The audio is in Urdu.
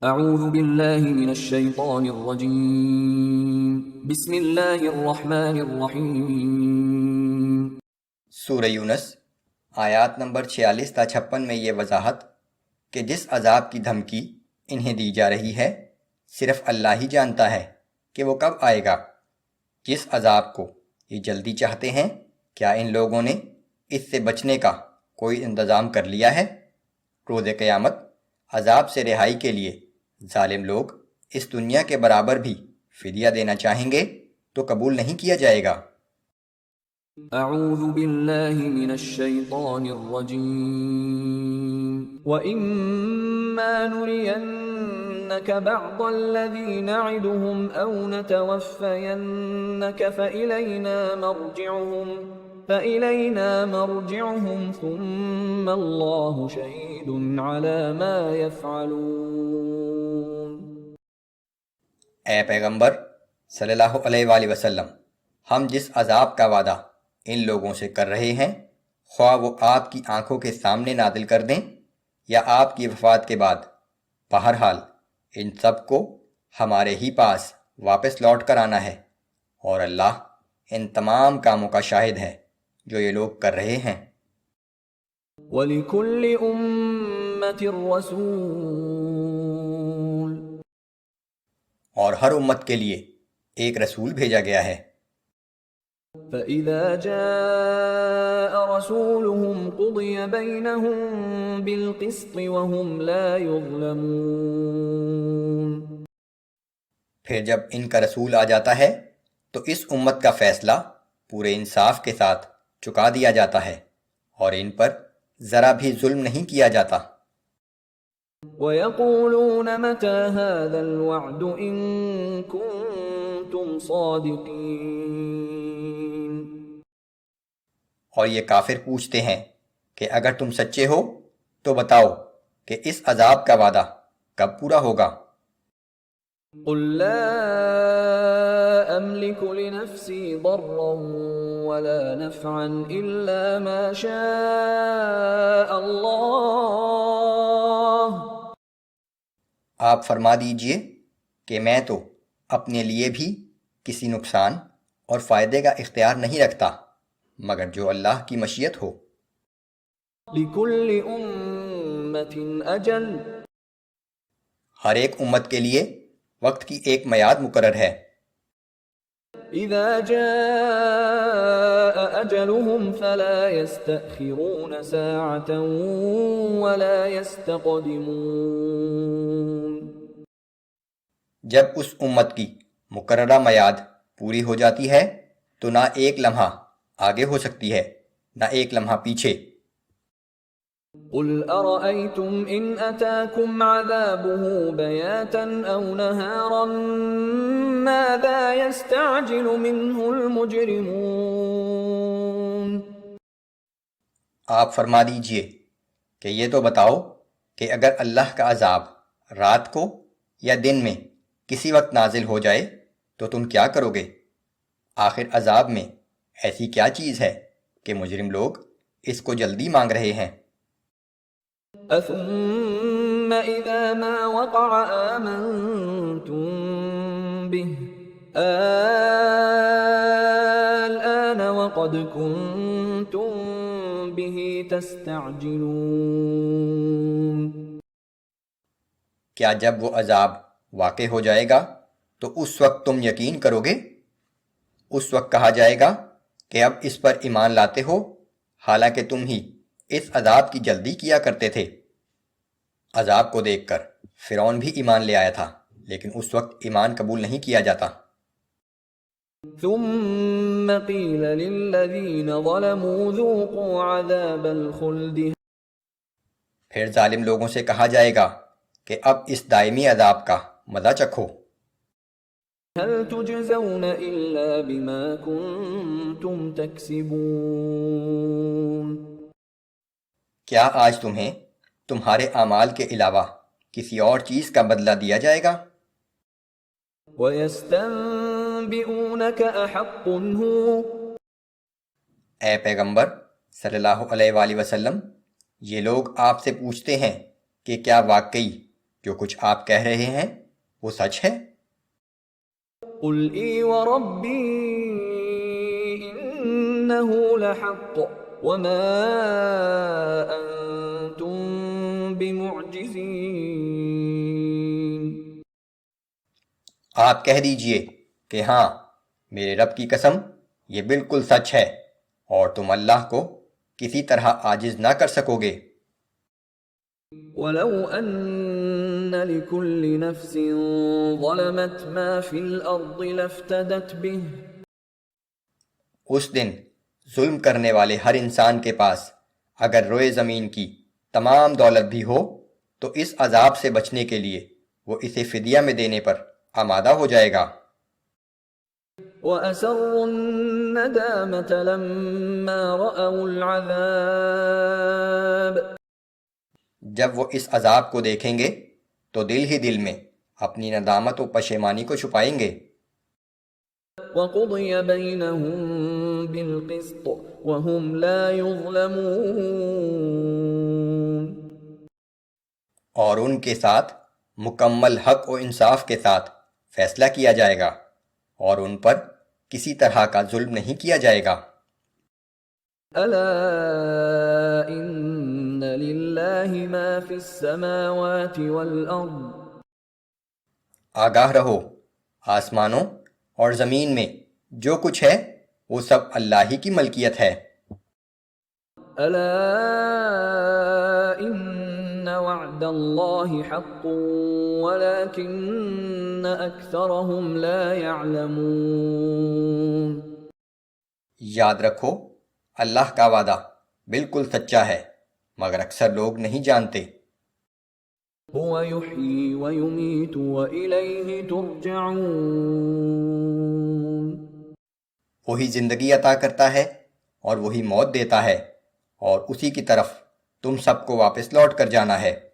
اعوذ باللہ من الشیطان الرجیم بسم اللہ الرحمن الرحیم۔ سورہ یونس آیات نمبر 46 تا 56 میں یہ وضاحت کہ جس عذاب کی دھمکی انہیں دی جا رہی ہے صرف اللہ ہی جانتا ہے کہ وہ کب آئے گا۔ جس عذاب کو یہ جلدی چاہتے ہیں، کیا ان لوگوں نے اس سے بچنے کا کوئی انتظام کر لیا ہے؟ روز قیامت عذاب سے رہائی کے لیے ظالم لوگ اس دنیا کے برابر بھی فدیہ دینا چاہیں گے تو قبول نہیں کیا جائے گا۔ اعوذ باللہ من الشیطان الرجیم وَإِمَّا نُرِيَنَّكَ بَعْضَ الَّذِي نَعِدُهُمْ أَوْ نَتَوَفَّيَنَّكَ فَإِلَيْنَا مَرْجِعُهُمْ ثُمَّ اللَّهُ شَهِيدٌ عَلَى مَا يَفْعَلُونَ۔ اے پیغمبر صلی اللہ علیہ وآلہ وسلم، ہم جس عذاب کا وعدہ ان لوگوں سے کر رہے ہیں، خواہ وہ آپ کی آنکھوں کے سامنے نازل کر دیں یا آپ کی وفات کے بعد، بہرحال ان سب کو ہمارے ہی پاس واپس لوٹ کر آنا ہے، اور اللہ ان تمام کاموں کا شاہد ہے جو یہ لوگ کر رہے ہیں۔ وَلِكُلِّ أُمَّةٍ رَسُولٌ، اور ہر امت کے لیے ایک رسول بھیجا گیا ہے۔ فَإِذَا جَاءَ رَسُولُهُمْ قُضِيَ بَيْنَهُم بِالْقِسْطِ وَهُمْ لَا يُظْلَمُونَ۔ پھر جب ان کا رسول آ جاتا ہے تو اس امت کا فیصلہ پورے انصاف کے ساتھ چکا دیا جاتا ہے اور ان پر ذرا بھی ظلم نہیں کیا جاتا۔ وَيَقُولُونَ مَتَى هَذَا الْوَعْدُ إِن كُنتُمْ صَادِقِينَ۔ اور یہ کافر پوچھتے ہیں کہ اگر تم سچے ہو تو بتاؤ کہ اس عذاب کا وعدہ کب پورا ہوگا۔ قُل لَّا أَمْلِكُ لِنَفْسِي ضَرًّا وَلَا نَفْعًا إِلَّا مَا شَاءَ اللَّهُ۔ آپ فرما دیجئے کہ میں تو اپنے لیے بھی کسی نقصان اور فائدے کا اختیار نہیں رکھتا مگر جو اللہ کی مشیت ہو۔ لِكُلِّ أُمَّةٍ أَجَلٌ، ہر ایک امت کے لیے وقت کی ایک میعاد مقرر ہے۔ إِذَا جَاءَ أَجَلُهُمْ فَلَا يَسْتَأْخِرُونَ سَاعَةً وَلَا يَسْتَقْدِمُونَ۔ جب اس امت کی مقررہ میعاد پوری ہو جاتی ہے تو نہ ایک لمحہ آگے ہو سکتی ہے نہ ایک لمحہ پیچھے۔ قُلْ أَرَأَيْتُمْ إِنْ أَتَاكُمْ عَذَابُهُ بَيَاتًا أَوْ نَهَارًا مَاذَا يَسْتَعْجِلُ مِنْهُ الْمُجْرِمُونَ۔ آپ فرما دیجئے کہ یہ تو بتاؤ کہ اگر اللہ کا عذاب رات کو یا دن میں کسی وقت نازل ہو جائے تو تم کیا کرو گے؟ آخر عذاب میں ایسی کیا چیز ہے کہ مجرم لوگ اس کو جلدی مانگ رہے ہیں؟ أَثُمَّ إِذَا مَا وَقَعَ آمَنْتُمْ بِهِ الْآنَ وَقَدْ كُنْتُمْ بِهِ تَسْتَعْجِلُونَ۔ کیا جب وہ عذاب واقع ہو جائے گا تو اس وقت تم یقین کرو گے؟ اس وقت کہا جائے گا کہ اب اس پر ایمان لاتے ہو حالانکہ تم ہی اس عذاب کی جلدی کیا کرتے تھے۔ عذاب کو دیکھ کر فرعون بھی ایمان لے آیا تھا لیکن اس وقت ایمان قبول نہیں کیا جاتا۔ ثُمَّ قِيلَ لِلَّذِينَ ظَلَمُوا ذُوقُوا عَذَابَ الْخُلْدِ۔ پھر ظالم لوگوں سے کہا جائے گا کہ اب اس دائمی عذاب کا مزہ چکھو۔ هَلْ تُجْزَوْنَ إِلَّا بِمَا كُنتُمْ تَكْسِبُونَ۔ کیا آج تمہیں تمہارے اعمال کے علاوہ کسی اور چیز کا بدلہ دیا جائے گا؟ وَيَسْتَنبِئُونَكَ أَحَقٌّ هُوَ۔ اے پیغمبر صلی اللہ علیہ وآلہ وسلم، یہ لوگ آپ سے پوچھتے ہیں کہ کیا واقعی جو کچھ آپ کہہ رہے ہیں وہ سچ ہے؟ قل ای وربی انه لحق وما انتم بمعجزین۔ آپ کہہ دیجئے کہ ہاں میرے رب کی قسم یہ بالکل سچ ہے اور تم اللہ کو کسی طرح عاجز نہ کر سکو گے۔ وَلَوْ أَنَّ لِكُلِّ نَفْسٍ ظَلَمَتْ مَا فِي الْأَرْضِ لَافْتَدَتْ بِهِ۔ اس دن ظلم کرنے والے ہر انسان کے پاس اگر روئے زمین کی تمام دولت بھی ہو تو اس عذاب سے بچنے کے لیے وہ اسے فدیہ میں دینے پر آمادہ ہو جائے گا۔ وَأَسَرُّوا النَّدَامَةَ لَمَّا رَأَوُا الْعَذَابَ۔ جب وہ اس عذاب کو دیکھیں گے تو دل ہی دل میں اپنی ندامت و پشیمانی کو چھپائیں گے۔ وَقُضِيَ بَيْنَهُم بِالْقِسْطِ وَهُمْ لَا يُظْلَمُونَ۔ اور ان کے ساتھ مکمل حق و انصاف کے ساتھ فیصلہ کیا جائے گا اور ان پر کسی طرح کا ظلم نہیں کیا جائے گا۔ أَلَا إِنَّ لِلَّهِ مَا فِي السَّمَاوَاتِ وَالْأَرْضِ۔ آگاہ رہو، آسمانوں اور زمین میں جو کچھ ہے وہ سب اللہ ہی کی ملکیت ہے۔ أَلَا إِنَّ وَعْدَ اللَّهِ حَقٌّ وَلَكِنَّ أَكْثَرَهُمْ لَا يَعْلَمُونَ۔ یاد رکھو اللہ کا وعدہ بالکل سچا ہے مگر اکثر لوگ نہیں جانتے۔ هُوَ يُحْيِي وَيُمِيتُ وَإِلَيْهِ تُرْجَعُونَ۔ وہی زندگی عطا کرتا ہے اور وہی موت دیتا ہے اور اسی کی طرف تم سب کو واپس لوٹ کر جانا ہے۔